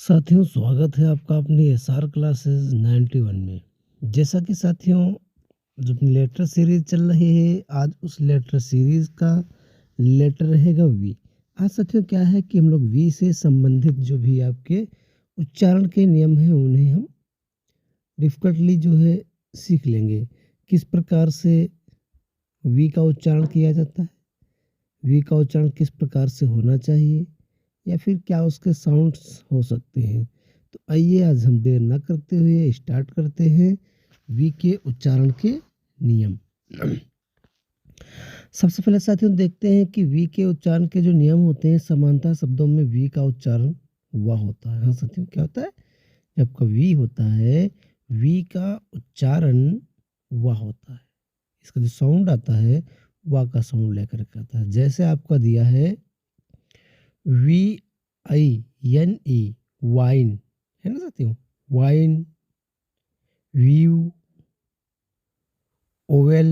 साथियों, स्वागत है आपका अपनी एसआर क्लासेस 91 में। जैसा कि साथियों, जो अपनी लेटर सीरीज चल रही है, आज उस लेटर सीरीज का लेटर रहेगा वी। आज साथियों क्या है कि हम लोग वी से संबंधित जो भी आपके उच्चारण के नियम हैं उन्हें हम डिफिकल्टली जो है सीख लेंगे। किस प्रकार से वी का उच्चारण किया जाता है, वी का उच्चारण किस प्रकार से होना चाहिए, या फिर क्या उसके साउंड्स हो सकते हैं। तो आइए आज हम देर न करते हुए स्टार्ट करते हैं वी के उच्चारण के नियम। सबसे पहले साथियों देखते हैं कि वी के उच्चारण के जो नियम होते हैं, समानता शब्दों में वी का उच्चारण वाह होता है। हाँ साथियों, क्या होता है? जब आपका वी होता है, वी का उच्चारण वाह होता है। इसका जो साउंड आता है वाह का साउंड लेकर के आता है। जैसे आपका दिया है V I N E, vine, है ना साथियों? Vine, view, oval,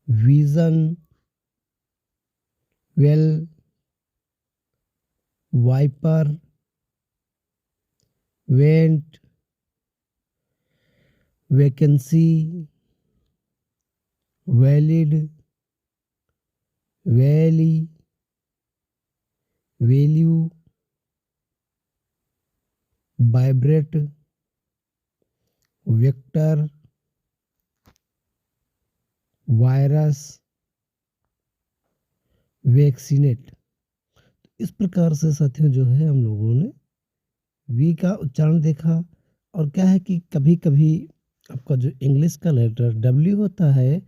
vision, veil, wiper, vent, vacancy, valid, valley, value, vibrate, vector, virus, vaccinate. इस प्रकार से साथियों जो है हम लोगों ने वी का उच्चारण देखा। और क्या है कि कभी कभी आपका जो इंग्लिश का लेटर डब्ल्यू होता है,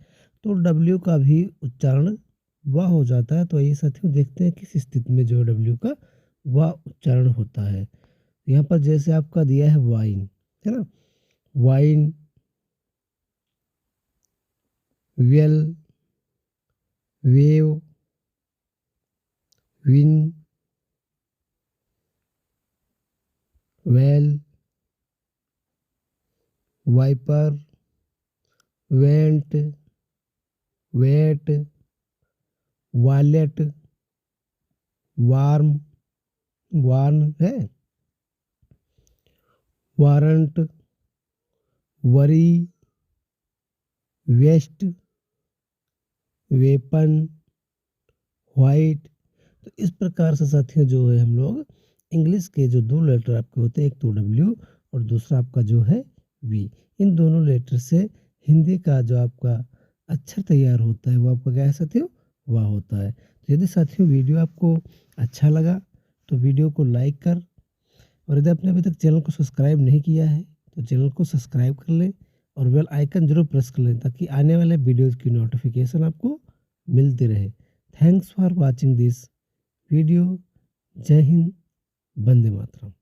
तो डब्ल्यू का भी उच्चारण वाह हो जाता है। तो ये साथियों देखते हैं किस स्थिति में जो डब्ल्यू का वाह उच्चारण होता है। यहाँ पर जैसे आपका दिया है वाइन, है ना? Wine, well, wave, win, well, wiper, went, wait, wallet, warm, warn है, warrant, worry, waste, weapon, white. तो इस प्रकार से साथियों जो है हम लोग इंग्लिश के जो दो लेटर आपके होते हैं, एक तो डब्ल्यू और दूसरा आपका जो है वी, इन दोनों लेटर से हिंदी का जो आपका अक्षर तैयार होता है वो आपका क्या है साथियों? वाह होता है। तो यदि साथियों वीडियो आपको अच्छा लगा तो वीडियो को लाइक कर, और यदि आपने अभी तक चैनल को सब्सक्राइब नहीं किया है तो चैनल को सब्सक्राइब कर लें और बेल आइकन जरूर प्रेस कर लें, ताकि आने वाले वीडियोज़ की नोटिफिकेशन आपको मिलती रहे। Thanks for watching this video. जय हिंद, वंदे मातरम।